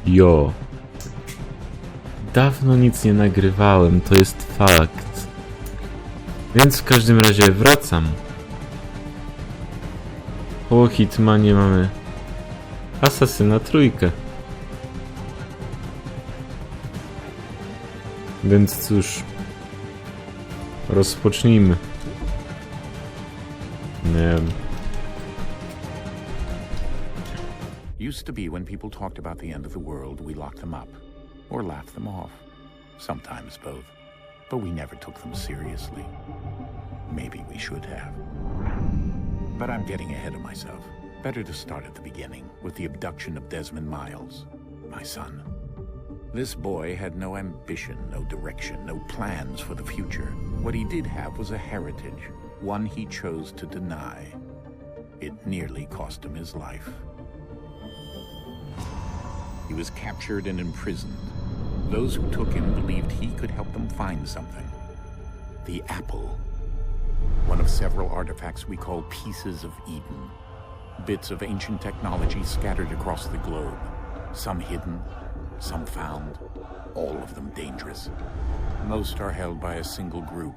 Jo. Dawno nic nie nagrywałem, to jest fakt. Więc w każdym razie wracam. Po Hitmanie mamy Asasyna trójkę. Więc cóż, rozpocznijmy. Nie wiem. Used to be when people talked about the end of the world, we locked them up. Or laughed them off. Sometimes both. But we never took them seriously. Maybe we should have. But I'm getting ahead of myself. Better to start at the beginning, with the abduction of Desmond Miles, my son. This boy had no ambition, no direction, no plans for the future. What he did have was a heritage, one he chose to deny. It nearly cost him his life. He was captured and imprisoned. Those who took him believed he could help them find something. The apple. One of several artifacts we call pieces of Eden. Bits of ancient technology scattered across the globe. Some hidden, some found, all of them dangerous. Most are held by a single group,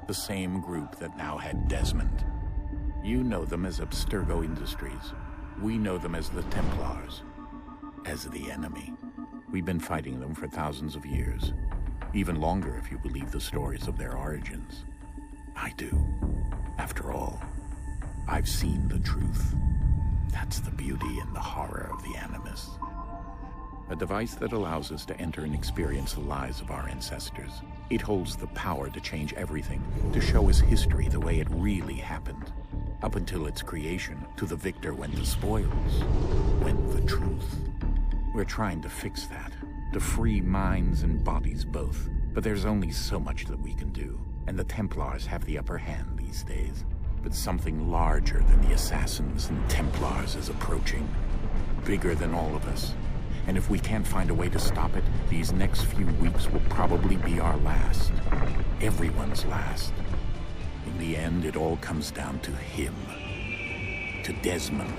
the same group that now had Desmond. You know them as Abstergo Industries. We know them as the Templars. As the enemy. We've been fighting them for thousands of years. Even longer if you believe the stories of their origins. I do. After all, I've seen the truth. That's the beauty and the horror of the Animus. A device that allows us to enter and experience the lives of our ancestors. It holds the power to change everything, to show us history the way it really happened. Up until its creation, to the victor went the spoils, went the truth. We're trying to fix that, to free minds and bodies both. But there's only so much that we can do, and the Templars have the upper hand these days. But something larger than the Assassins and Templars is approaching, bigger than all of us. And if we can't find a way to stop it, these next few weeks will probably be our last. Everyone's last. In the end, it all comes down to him. To Desmond.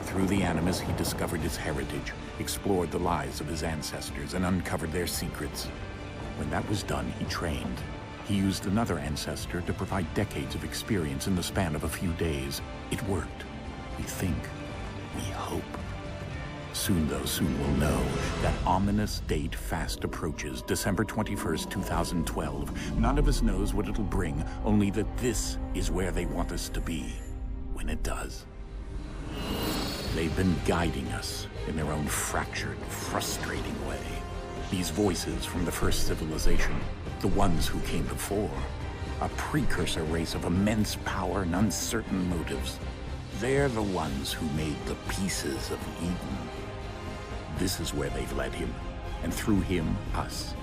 Through the Animus, he discovered his heritage, explored the lives of his ancestors, and uncovered their secrets. When that was done, he trained. He used another ancestor to provide decades of experience in the span of a few days. It worked. We think. We hope. Soon, though, soon we'll know. That ominous date fast approaches, December 21st, 2012. None of us knows what it'll bring, only that this is where they want us to be. When it does. They've been guiding us in their own fractured, frustrating way. These voices from the first civilization, the ones who came before, a precursor race of immense power and uncertain motives. They're the ones who made the pieces of Eden. This is where they've led him, and through him, us.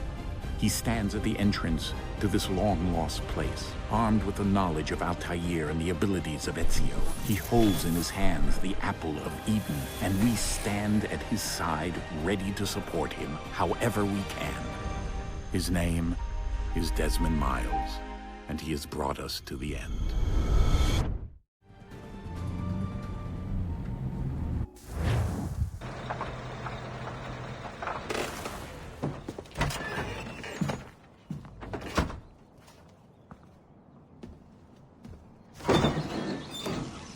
He stands at the entrance to this long-lost place, armed with the knowledge of Altair and the abilities of Ezio. He holds in his hands the apple of Eden, and we stand at his side, ready to support him however we can. His name is Desmond Miles, and he has brought us to the end.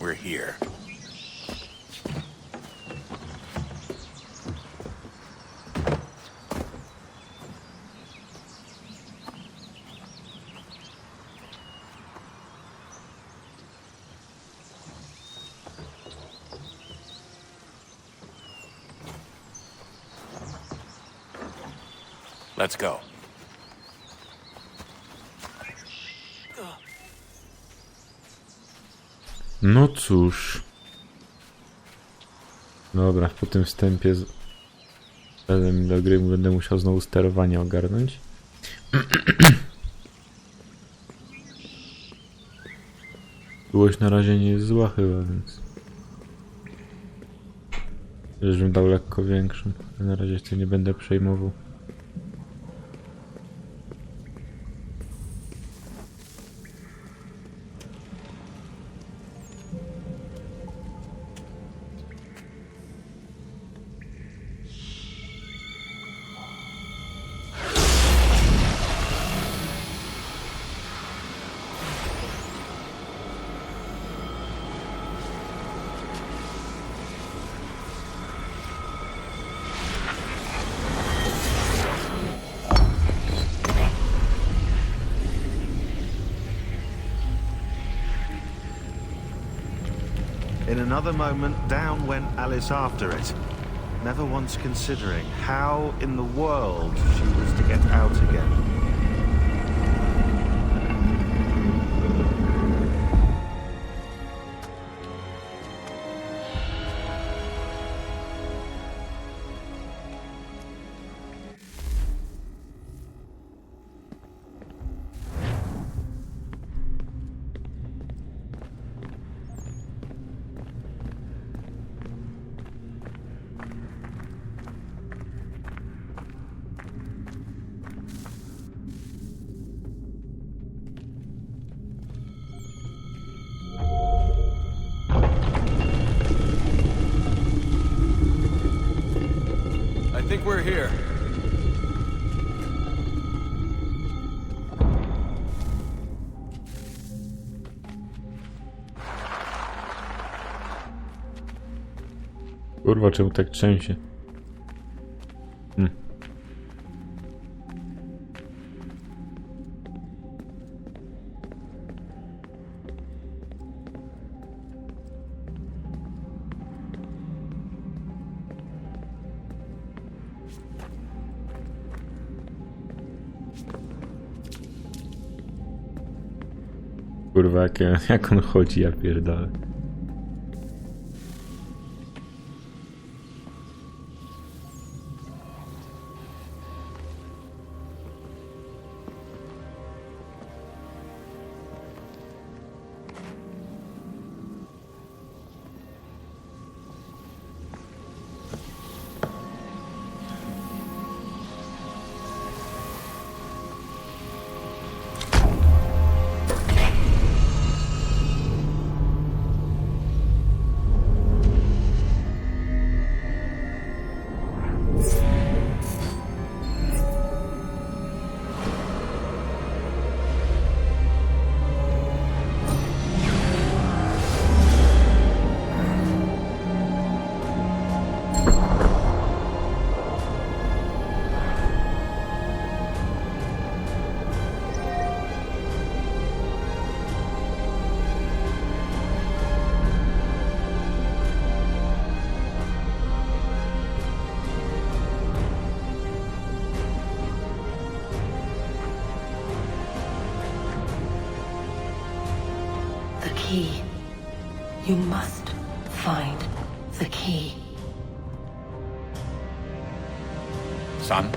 We're here. Let's go. No cóż. Dobra, po tym wstępie do gry będę musiał znowu sterowanie ogarnąć. Byłość na razie nie jest zła chyba, więc... Żebym dał lekko większą. Na razie się nie będę przejmował. another moment, down went Alice after it, never once considering how in the world she was to get out again. I think we're here. Kurwa, czemu tak trzęsie? Kurwa, jak on chodzi, ja pierdolę. The key. You must find the key. Son?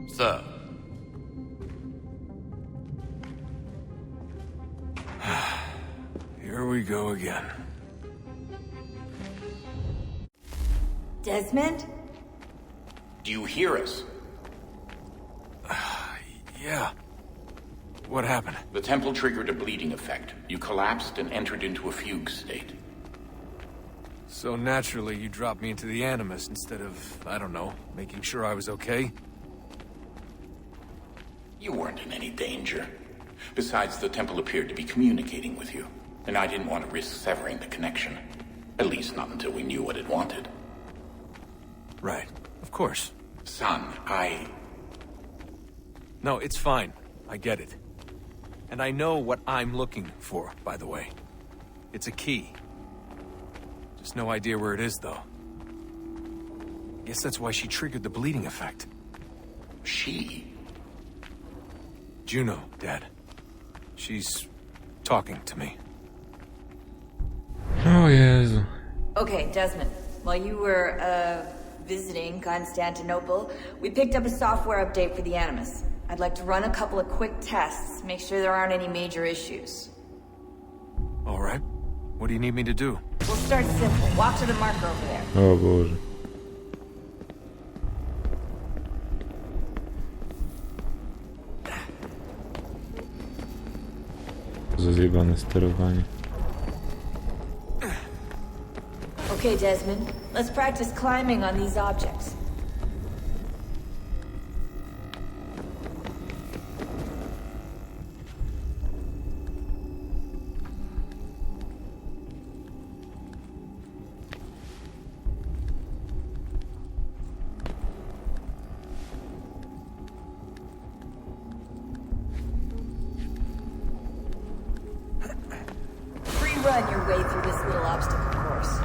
Sir. Here we go again. Desmond? Do you hear us? Yeah. What happened? The temple triggered a bleeding effect. You collapsed and entered into a fugue state. So naturally, you dropped me into the Animus instead of, I don't know, making sure I was okay? You weren't in any danger. Besides, the temple appeared to be communicating with you, and I didn't want to risk severing the connection. At least not until we knew what it wanted. Right. Of course. Son, No, it's fine. I get it. And I know what I'm looking for, by the way. It's a key. Just no idea where it is, though. Guess that's why she triggered the bleeding effect. She? Juno, Dad. She's talking to me. O Jezu. Okay, Desmond. While you were, visiting Constantinople, we picked up a software update for the Animus. I'd like to run a couple of quick tests, make sure there aren't any major issues. All right. What do you need me to do? We'll start simple. Walk to the marker over there. O Boże. Za zjebane sterowanie. Okay, Desmond. Let's practice climbing on these objects. on your way through this little obstacle course.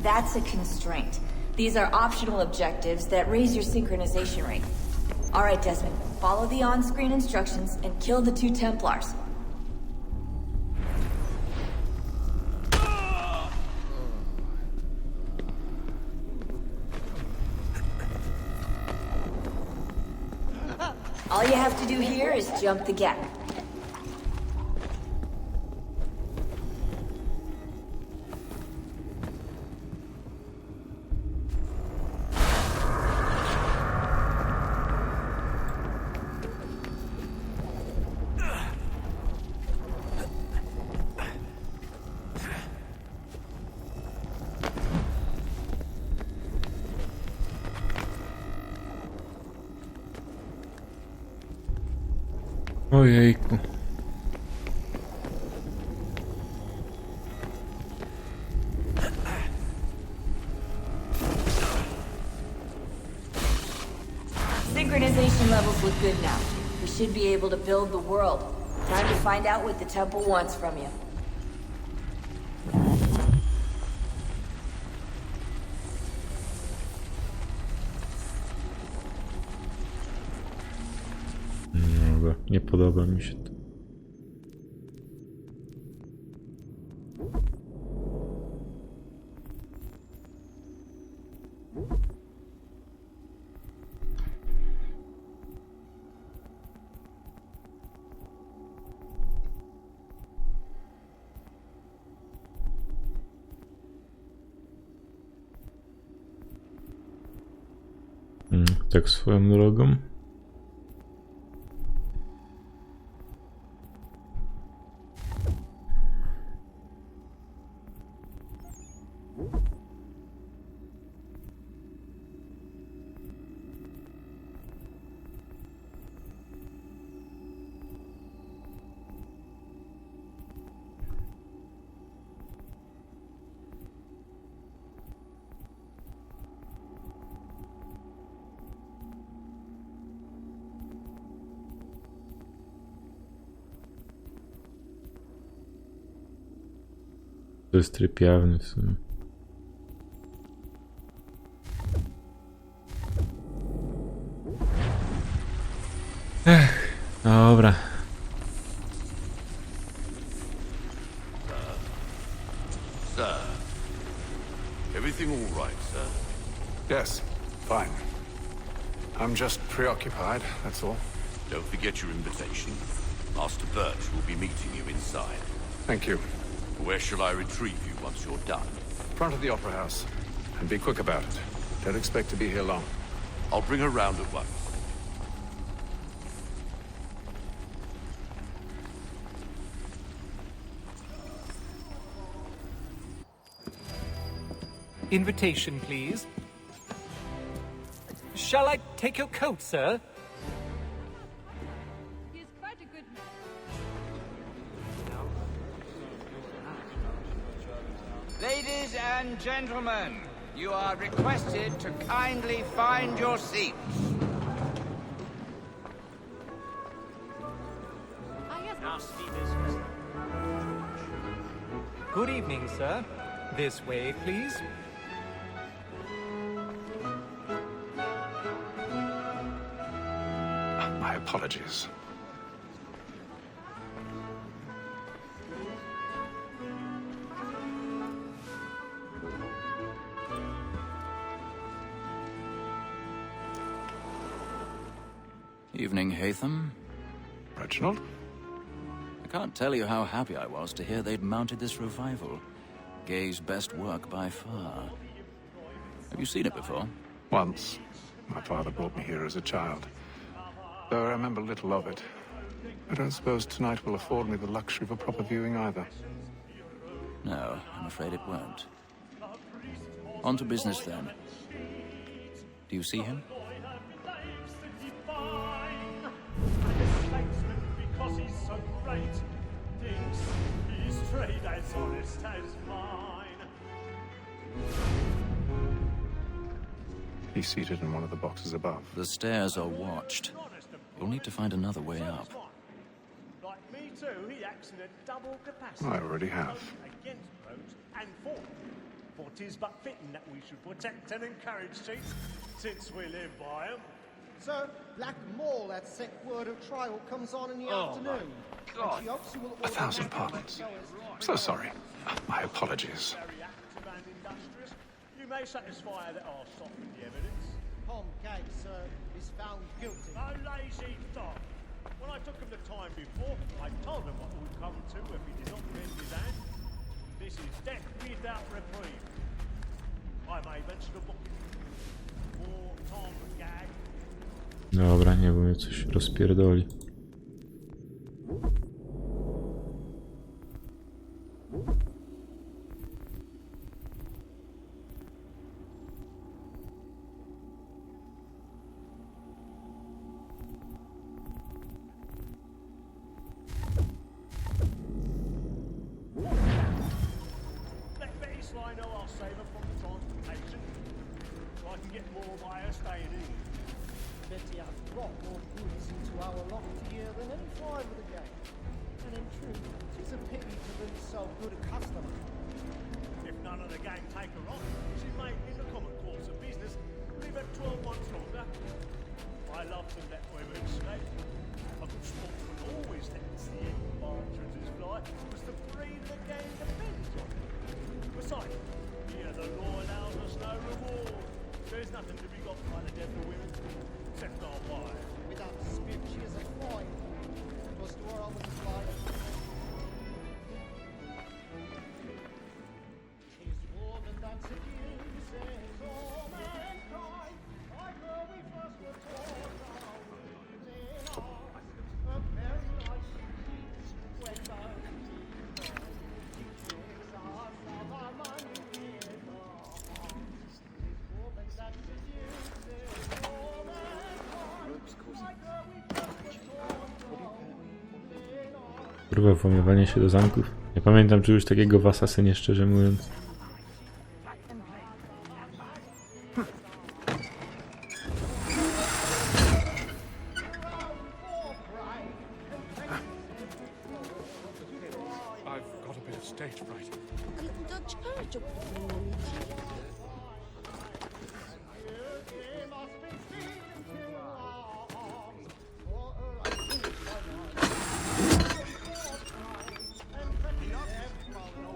That's a constraint. These are optional objectives that raise your synchronization rate. All right, Desmond, follow the on-screen instructions and kill the 2 Templars. All you have to do here is jump the gap. Ojejku. Synchronization levels look good now. We should be able to build the world. Time to find out what the temple wants from you. Dobra, nie podoba mi się to. Tak swoją drogą. To jest tryb jawny w sumie. Dobra. Sir, everything all right, sir? Yes, fine. I'm just preoccupied, that's all. Don't forget your invitation. Master Birch will be meeting you inside. Thank you. Where shall I retrieve you once you're done? Front of the Opera House. And be quick about it. Don't expect to be here long. I'll bring her round at once. Invitation, please. Shall I take your coat, sir? He is quite a good man. Ladies and gentlemen, you are requested to kindly find your seats. Good evening, sir. This way, please. My apologies. Evening, Hatham. Reginald? I can't tell you how happy I was to hear they'd mounted this revival. Gay's best work by far. Have you seen it before? Once. My father brought me here as a child. Though I remember little of it. I don't suppose tonight will afford me the luxury of a proper viewing either. No, I'm afraid it won't. On to business then. Do you see him? Because he's so great, thinks he trade as honest as mine. He's seated in one of the boxes above. The stairs are watched. You'll need to find another way up. Like me too, he acts in a double capacity. I already have. Against boats and for. For 'tis but fitting that we should protect and encourage chiefs, since we live by 'em. Sir, Black Mall had set word of trial comes on in the afternoon. God. And she hopes you will order 1,000 pardons. So sorry. My apologies. Very active and industrious. You may satisfy that I'll soften the evidence. Tom Cagg, sir, is found guilty. No lazy dog. When I took him the time before, I told him what would come to if he did not bend his hand. This is death without reprieve. I may mention a book. For Tom Gag. Dobra, nie, bo mnie coś rozpierdoli. Let Betty Sly know I'll save her from the transportation, so I can get more by her staying in. Betty has brought more goods into our loft here than any five of the gang. And in truth, it's a pity to lose so good a customer. If none of the gang take her on, she may, in the common course of business, live at 12 months longer. I love to let women escape. A good sportsman always lets the end partridges fly, because the breed of the gang depends on it. Besides, here the law allows us no reward. There's nothing to be got by the death of women, except our wives. Without spirit, she is a fine. It was to her I would apply. Tis war that seduces all mankind. Like where we first were taught our ways in us. A very life she keeps when the she takes us of our money in the heart. Tis war that seduces all mankind. Like where we first were taught our ways in us. Kurwa, włamywanie się do zamków. Nie pamiętam czegoś takiego w Asasynie, szczerze mówiąc. I've got a bit of stage fright.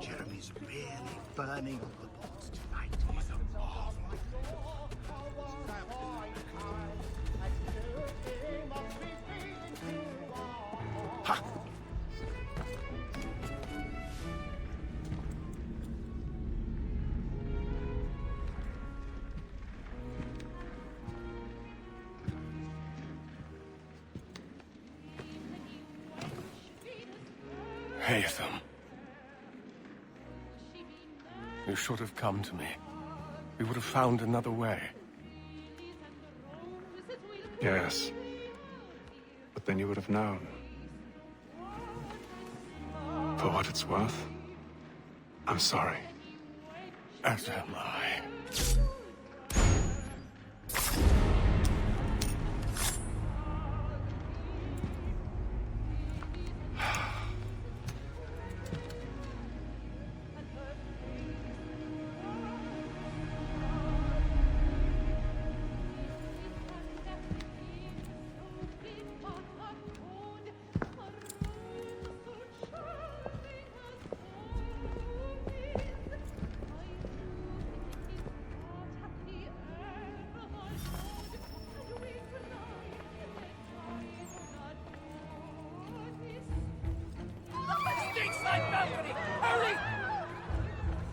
Jeremy's really burning up the box tonight. He's a marvel. Ha! Haytham. You should have come to me. We would have found another way. Yes. But then you would have known. For what it's worth, I'm sorry. As am I.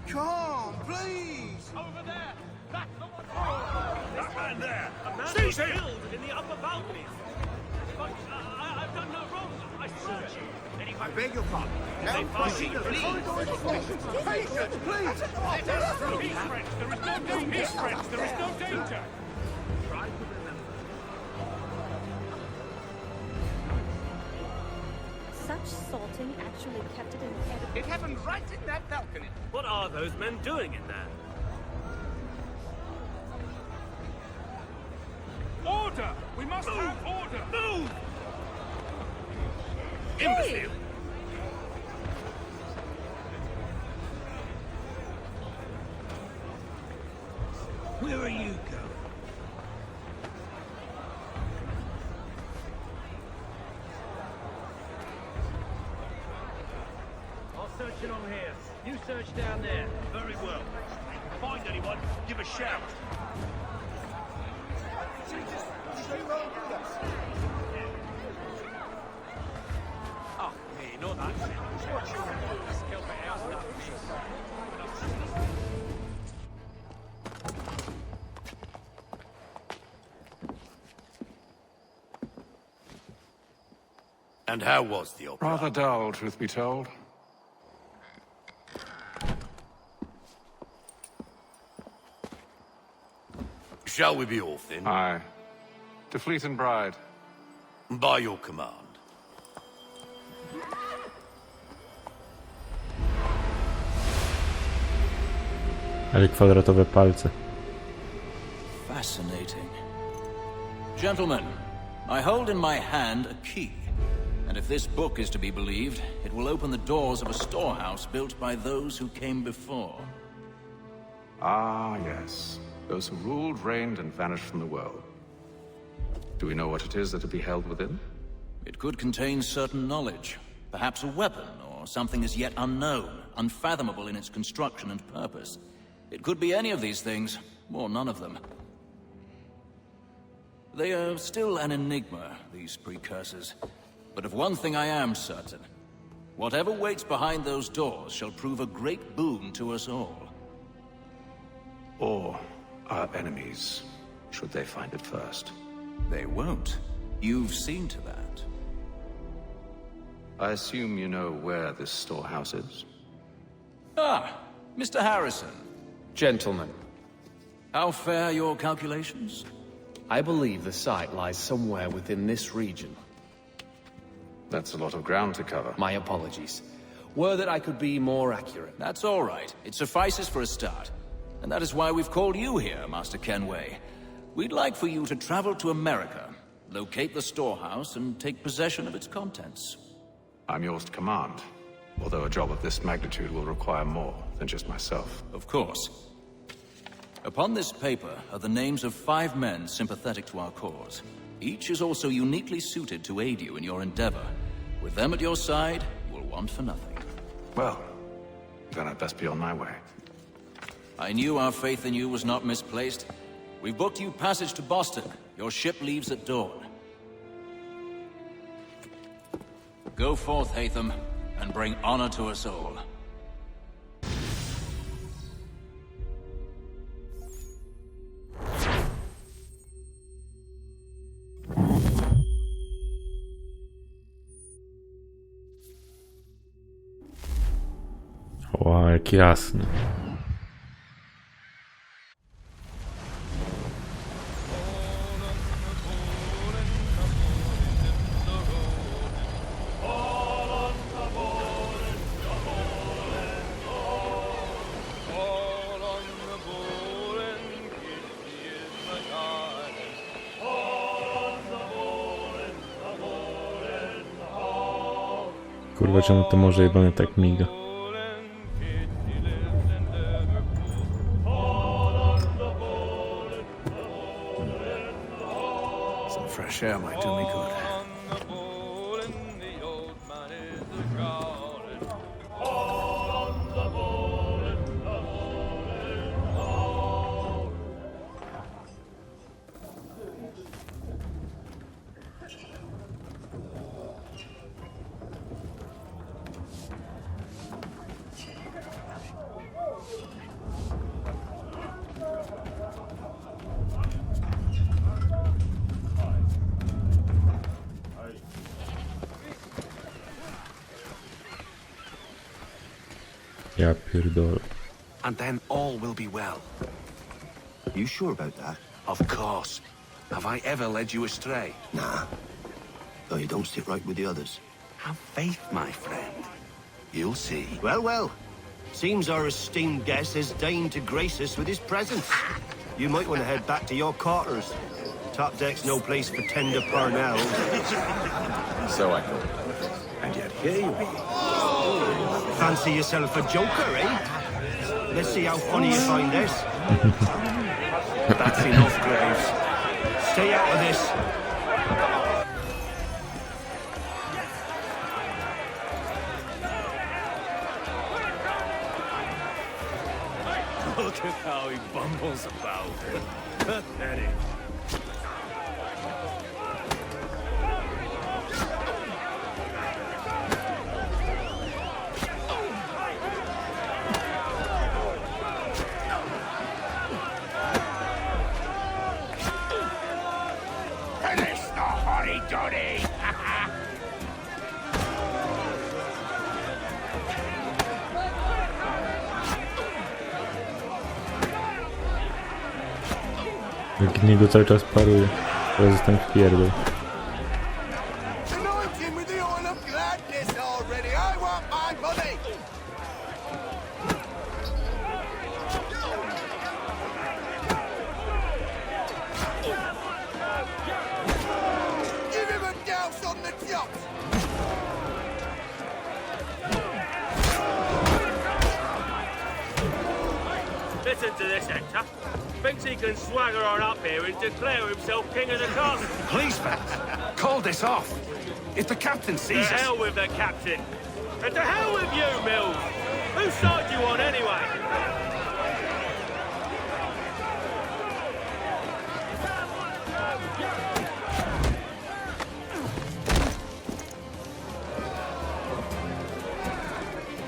Come, please! Over there! That's the one! That man there! A man was killed in the upper balconies! But I've done no wrong, I swear! I beg your pardon. They find me, Please! Patience, please! Let us through! Peace, friends! There is no danger! Peace, friends! There is no danger! Try to remember. Such salting actually kept it in the air. It happened right in that balcony. What are those men doing in there? Order! We must have order! Move! Imbecile! Where are you going? I'll search along here. You search down there. Very well. If you find anyone, give a shout. Oh, hey, not that shit. Let's help it out, not me. And how was the opera? Rather dull, truth be told. Shall we be off then? Aye. To Fleet and Bride. By your command. Ale kwadratowe palce. Fascinating. Gentlemen, I hold in my hand a key. And if this book is to be believed, it will open the doors of a storehouse built by those who came before. Ah, yes. Those who ruled, reigned, and vanished from the world. Do we know what it is that to be held within? It could contain certain knowledge. Perhaps a weapon, or something as yet unknown, unfathomable in its construction and purpose. It could be any of these things, or none of them. They are still an enigma, these precursors. But of one thing I am certain. Whatever waits behind those doors shall prove a great boon to us all. Or our enemies, should they find it first. They won't. You've seen to that. I assume you know where this storehouse is? Ah, Mr. Harrison. Gentlemen, How fare your calculations? I believe the site lies somewhere within this region. That's a lot of ground to cover. My apologies. Were that I could be more accurate. That's all right. It suffices for a start. And that is why we've called you here, Master Kenway. We'd like for you to travel to America, locate the storehouse, and take possession of its contents. I'm yours to command, although a job of this magnitude will require more than just myself. Of course. Upon this paper are the names of 5 men sympathetic to our cause. Each is also uniquely suited to aid you in your endeavor. With them at your side, you will want for nothing. Well, then I'd best be on my way. I knew our faith in you was not misplaced. We've booked you passage to Boston. Your ship leaves at dawn. Go forth, Hatham, and bring honor to us all. O, jak jasny. Kurwa, czemu to może jebane tak miga? Some fresh air might do me good. Ja pierdolę. And then all will be well. You sure about that? Of course. Have I ever led you astray? Nah. Though you don't sit right with the others. Have faith, my friend. You'll see. Well, well. Seems our esteemed guest has deigned to grace us with his presence. You might want to head back to your quarters. Top deck's no place for tender parnells. So I thought. And yet here you are. Fancy yourself a joker, eh? Let's see how funny you find this. That's enough, Graves. Stay out of this. Look at how he bumbles about. Pathetic. Finish the hotty-toddy! Jak niego cały czas paruje. Teraz jestem w pierdol. Listen to this, Hector. Thinks he can swagger on up here and declare himself king of the castle. Please, fellas, call this off. If the captain To sees us... hell with the captain. And to hell with you, Mills. Whose side you on, anyway?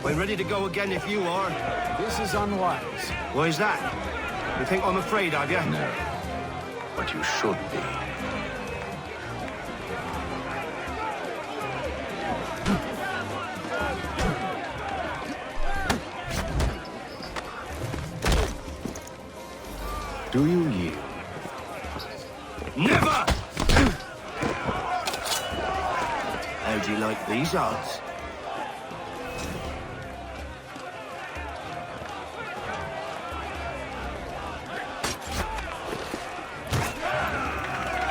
We're ready to go again if you are. This is unwise. Why is that? You think I'm afraid of you? No. But you should be. Do you yield? Never! How'd you like these odds?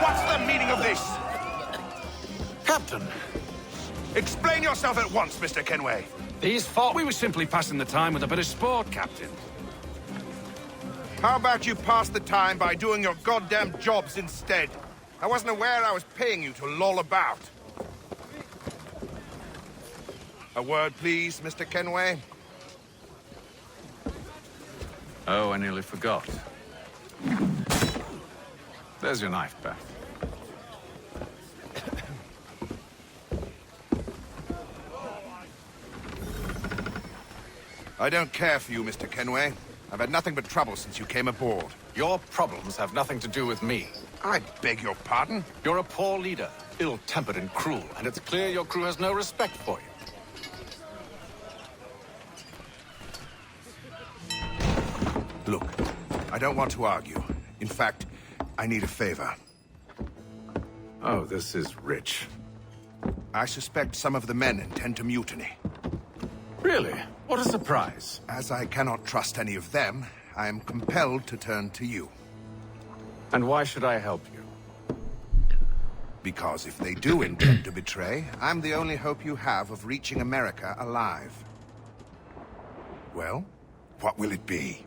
What's the meaning of this? Captain! Explain yourself at once, Mr. Kenway. These fought. We were simply passing the time with a bit of sport, Captain. How about you pass the time by doing your goddamn jobs instead? I wasn't aware I was paying you to loll about. A word, please, Mr. Kenway. Oh, I nearly forgot. There's your knife, Beth. I don't care for you, Mr. Kenway. I've had nothing but trouble since you came aboard. Your problems have nothing to do with me. I beg your pardon? You're a poor leader, ill-tempered and cruel, and it's clear your crew has no respect for you. Look, I don't want to argue. In fact, I need a favor. Oh, this is rich. I suspect some of the men intend to mutiny. Really? What a surprise. As I cannot trust any of them, I am compelled to turn to you. And why should I help you? Because if they do intend to betray, I'm the only hope you have of reaching America alive. Well, what will it be?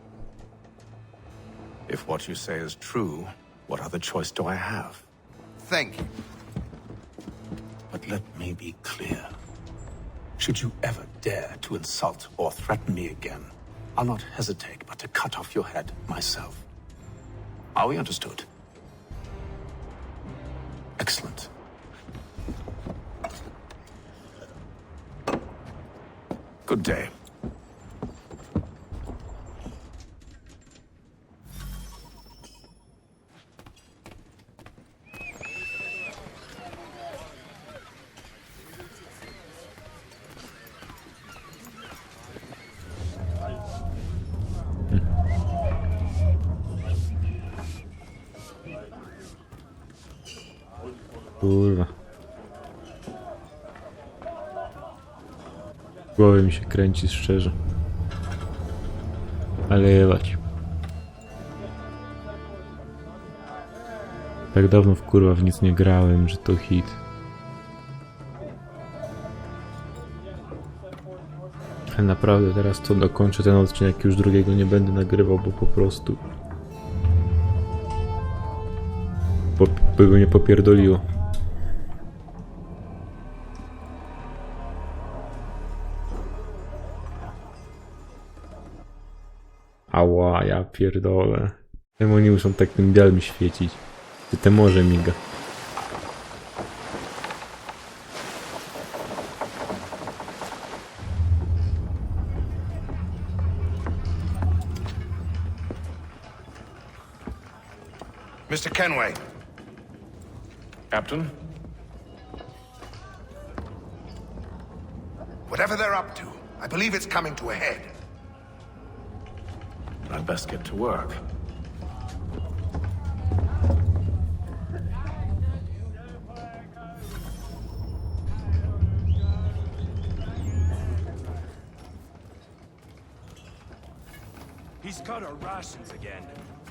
If what you say is true, what other choice do I have? Thank you. But let me be clear. Should you ever dare to insult or threaten me again, I'll not hesitate but to cut off your head myself. Are we understood? Excellent. Good day. Kurwa. Głowa mi się kręci szczerze. Ale jebać. Tak dawno w kurwa w nic nie grałem, że to hit. Ale naprawdę teraz to dokończę ten odcinek, już drugiego nie będę nagrywał, bo po prostu by mnie popierdoliło. Ała, ja pierdolę. Czemu oni muszą tak tym białym świecić? Czy te morze miga? Mr. Kenway. Captain? Whatever they're up to, I believe it's coming to a head. I'd best get to work. He's cut our rations again.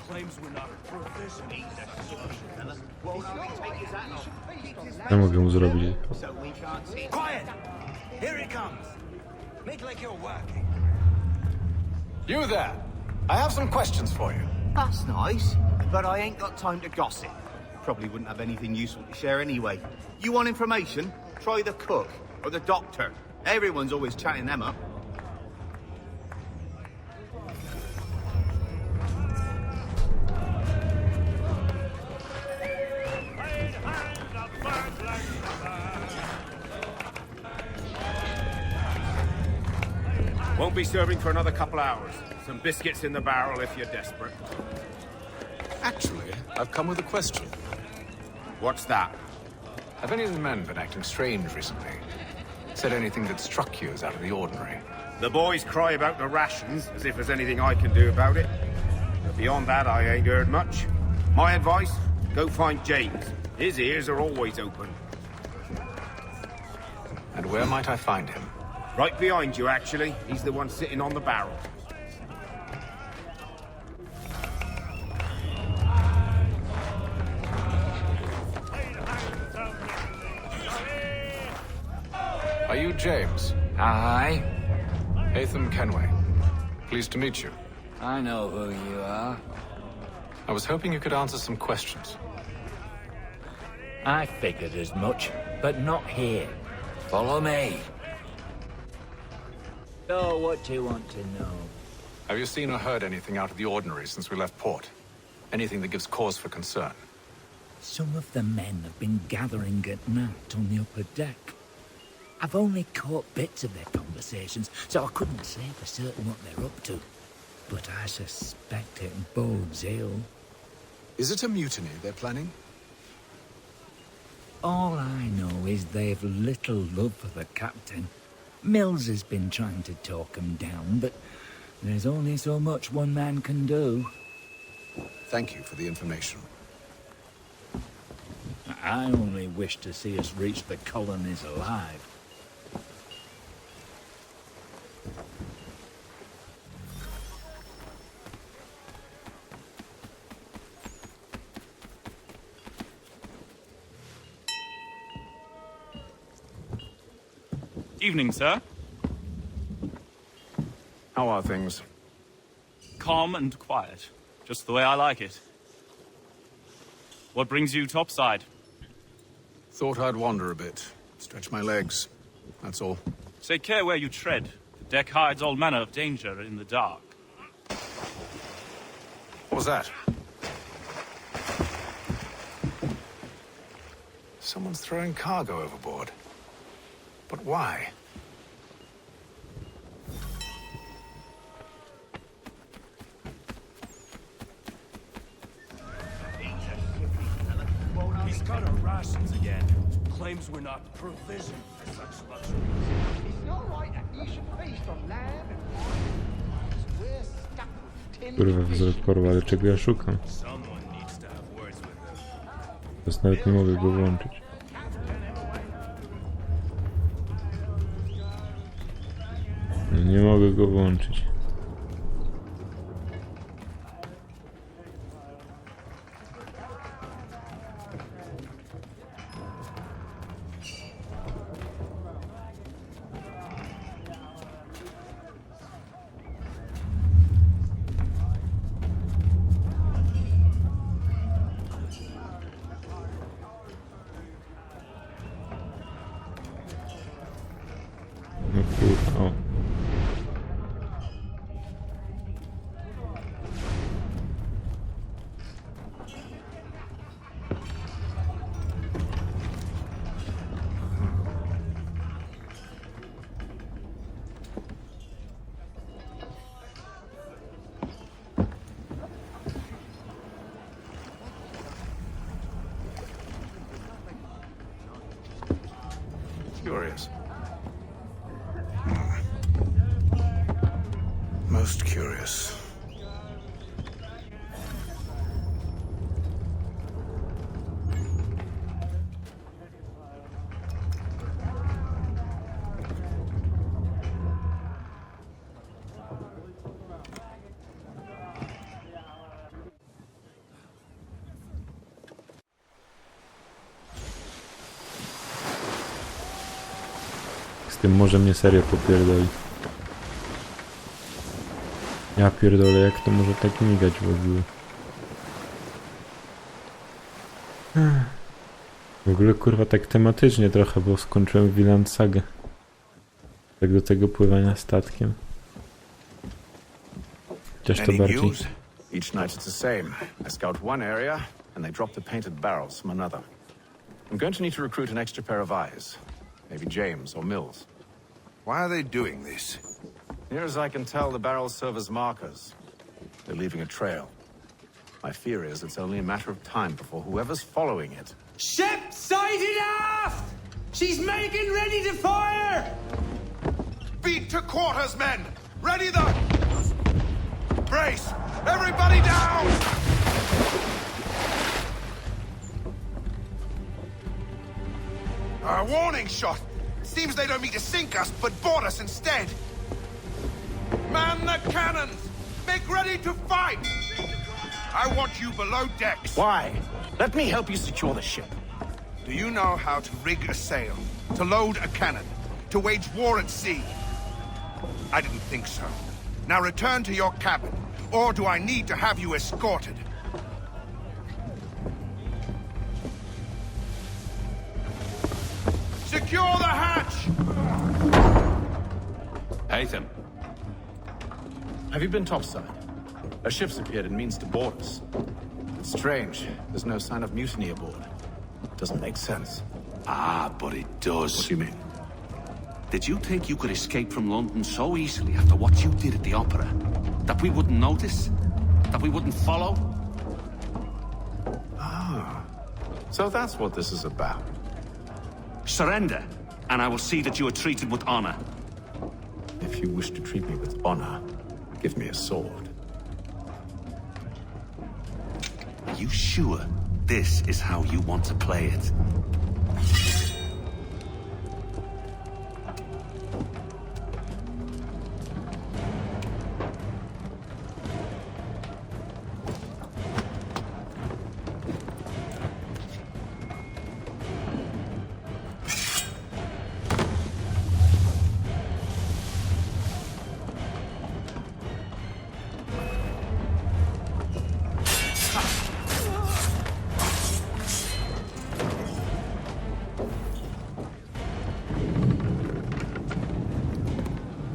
Claims we're not provisioned. Co mogę mu zrobić? Quiet! Here he comes. Make like you're working. You there! I have some questions for you. That's nice, but I ain't got time to gossip. Probably wouldn't have anything useful to share anyway. You want information? Try the cook or the doctor. Everyone's always chatting them up. Won't be serving for another couple hours. Some biscuits in the barrel if you're desperate. Actually, I've come with a question. What's that? Have any of the men been acting strange recently? Said anything that struck you as out of the ordinary? The boys cry about the rations, as if there's anything I can do about it. But beyond that, I ain't heard much. My advice, go find James. His ears are always open. And where might I find him? Right behind you, actually. He's the one sitting on the barrel. Are you James? Aye. Hatham Kenway. Pleased to meet you. I know who you are. I was hoping you could answer some questions. I figured as much, but not here. Follow me. So, what do you want to know? Have you seen or heard anything out of the ordinary since we left port? Anything that gives cause for concern? Some of the men have been gathering at night on the upper deck. I've only caught bits of their conversations, so I couldn't say for certain what they're up to. But I suspect it bodes ill. Is it a mutiny they're planning? All I know is they've little love for the captain. Mills has been trying to talk him down, but there's only so much one man can do. Thank you for the information. I only wish to see us reach the colonies alive. Evening, sir. How are things? Calm and quiet. Just the way I like it. What brings you topside? Thought I'd wander a bit. Stretch my legs. That's all. Take care where you tread. The deck hides all manner of danger in the dark. What was that? Someone's throwing cargo overboard. But why? He's cut our rations again. Claims we're not provisioned for such luxury. It's not right that you should feast on lamb and wine. We're stuck with tin. Kurwa, wzrok porwa, ale czego ja szukam? Teraz nawet nie mogę go włączyć. Nie mogę go włączyć. No kurwa, o. Curious. Most curious. Z tym może mnie serio popierdoli. Ja pierdolę, jak to może tak migać w ogóle? W ogóle kurwa tak tematycznie trochę, bo skończyłem Vinland Sagę. Tak do tego pływania statkiem. Chociaż to Any bardziej... news? Each night it's the same. I scout one area, and they drop the painted barrels from another. I'm going to need to recruit an extra pair of eyes. Maybe James or Mills. Why are they doing this? Near as I can tell, the barrels serve as markers. They're leaving a trail. My fear is it's only a matter of time before whoever's following it... Ship sighted aft! She's making ready to fire! Beat to quarters, men! Ready the... Brace! Everybody down! A warning shot! Seems they don't mean to sink us, but board us instead. Man the cannons! Make ready to fight! I want you below decks. Why? Let me help you secure the ship. Do you know how to rig a sail? To load a cannon? To wage war at sea? I didn't think so. Now return to your cabin, or do I need to have you escorted? Secure the hatch! Haytham. Have you been topside? A ship's appeared and means to board us. It's strange. There's no sign of mutiny aboard. Doesn't make sense. Ah, but it does. What do you mean? Did you think you could escape from London so easily after what you did at the opera? That we wouldn't notice? That we wouldn't follow? Ah. So that's what this is about. Surrender, and I will see that you are treated with honor. If you wish to treat me with honor, give me a sword. Are you sure this is how you want to play it?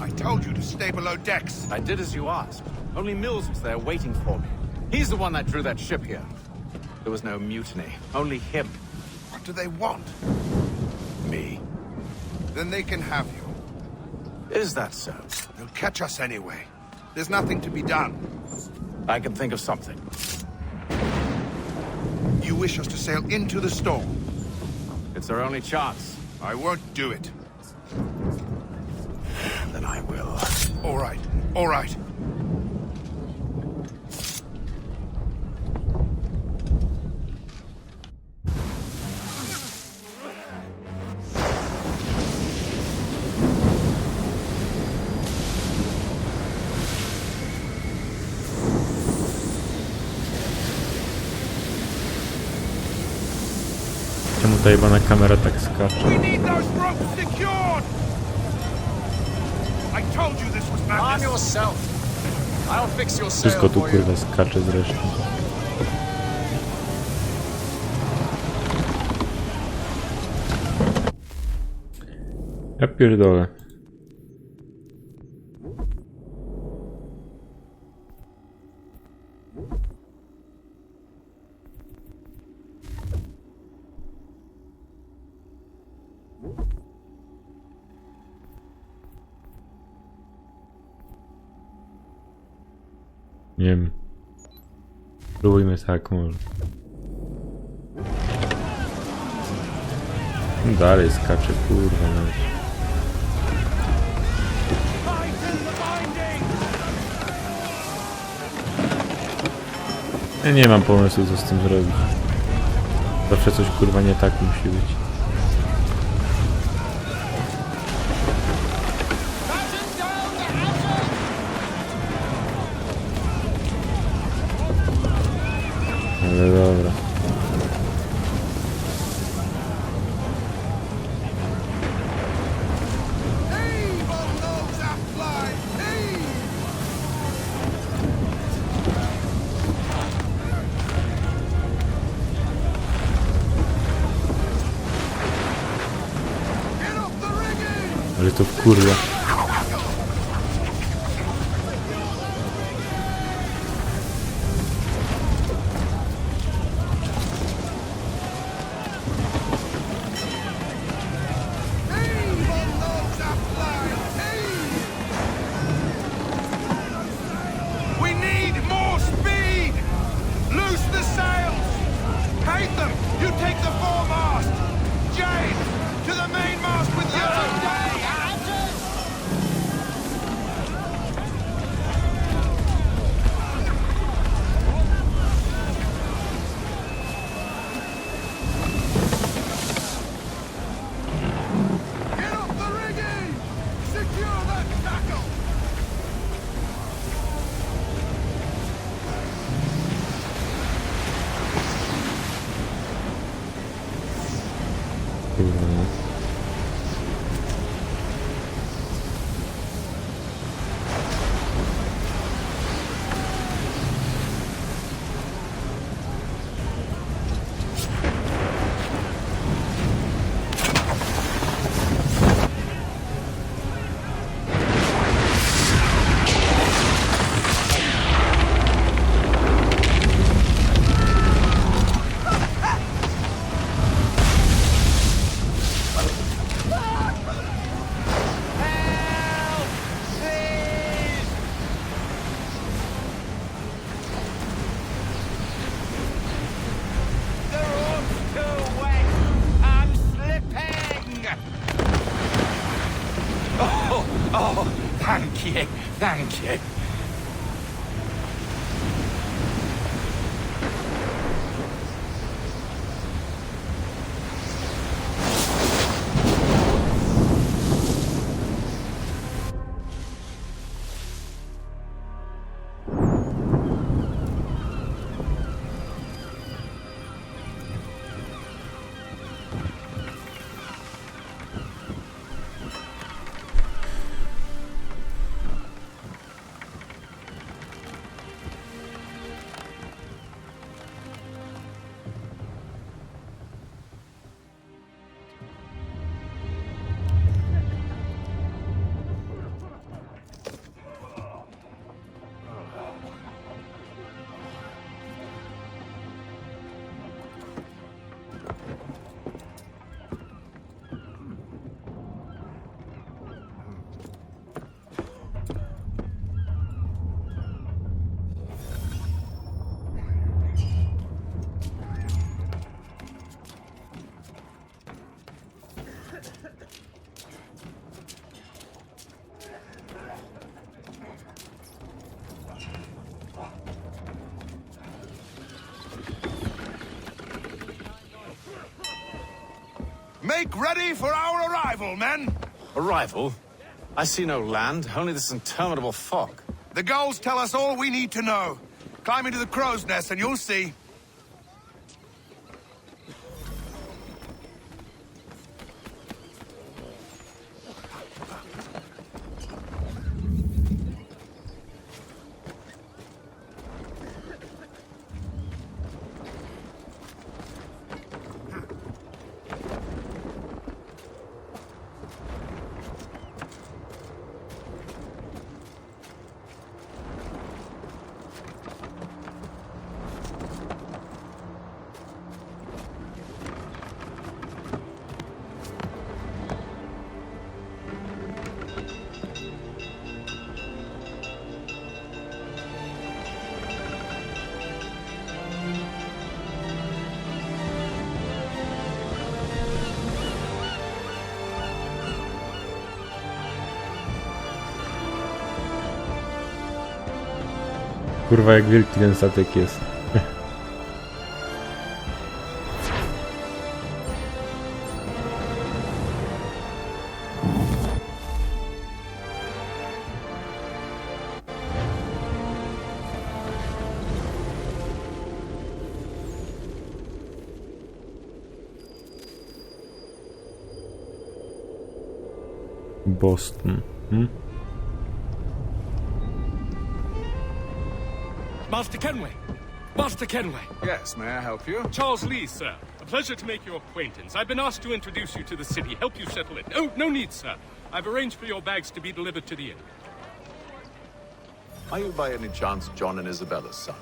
I told you to stay below decks. I did as you asked. Only Mills was there waiting for me. He's the one that drew that ship here. There was no mutiny, only him. What do they want? Me. Then they can have you. Is that so? They'll catch us anyway. There's nothing to be done. I can think of something. You wish us to sail into the storm? It's our only chance. I won't do it. Then I will. All right, all right. ta jebana kamera tak skacze. We need those ropes secured! I told you this was madness. Calm yourself. I'll fix your Wszystko sail tu for you. kurwa skacze zresztą. Ja pierdolę. Nie wiem. Spróbujmy tak może. Dalej skacze, kurwa mać. Ja nie mam pomysłu, co z tym zrobić. Zawsze coś kurwa nie tak musi być. Ale dobra. Ale to kurwa. We need more speed! Loose the sails! Haytham, you take the foremast! James, to the mainmast with you! Get off the rigging! Secure that tackle! Kurwa. Oh, thank you, thank you. Make ready for our arrival, men! Arrival? I see no land, only this interminable fog. The gulls tell us all we need to know. Climb into the crow's nest and you'll see. Kurwa, jak wielki ten statek jest. Boston. Master Kenway! Master Kenway! Yes, may I help you? Charles Lee, sir. A pleasure to make your acquaintance. I've been asked to introduce you to the city, help you settle it. Oh, no need, sir. I've arranged for your bags to be delivered to the inn. Are you by any chance John and Isabella's son?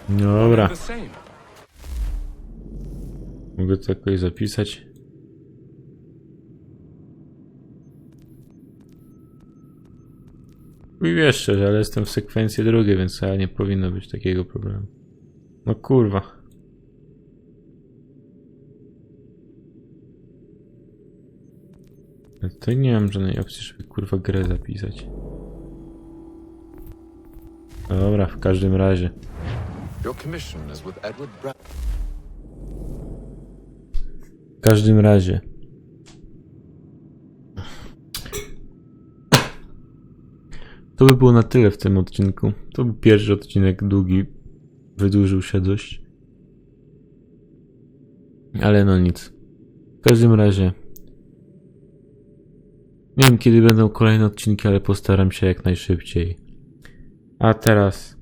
Dobra. The same. Mogę to jakoś zapisać. I wiesz szczerze, ale jestem w sekwencji drugiej, więc chyba nie powinno być takiego problemu. No kurwa. Ja tutaj nie mam żadnej opcji, żeby kurwa grę zapisać. No dobra, w każdym razie. W każdym razie. To by było na tyle w tym odcinku. To był pierwszy odcinek, długi. Wydłużył się dość. Ale no nic. W każdym razie. Nie wiem, kiedy będą kolejne odcinki, ale postaram się jak najszybciej. A teraz.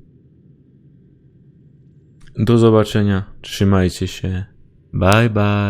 Do zobaczenia. Trzymajcie się. Bye bye.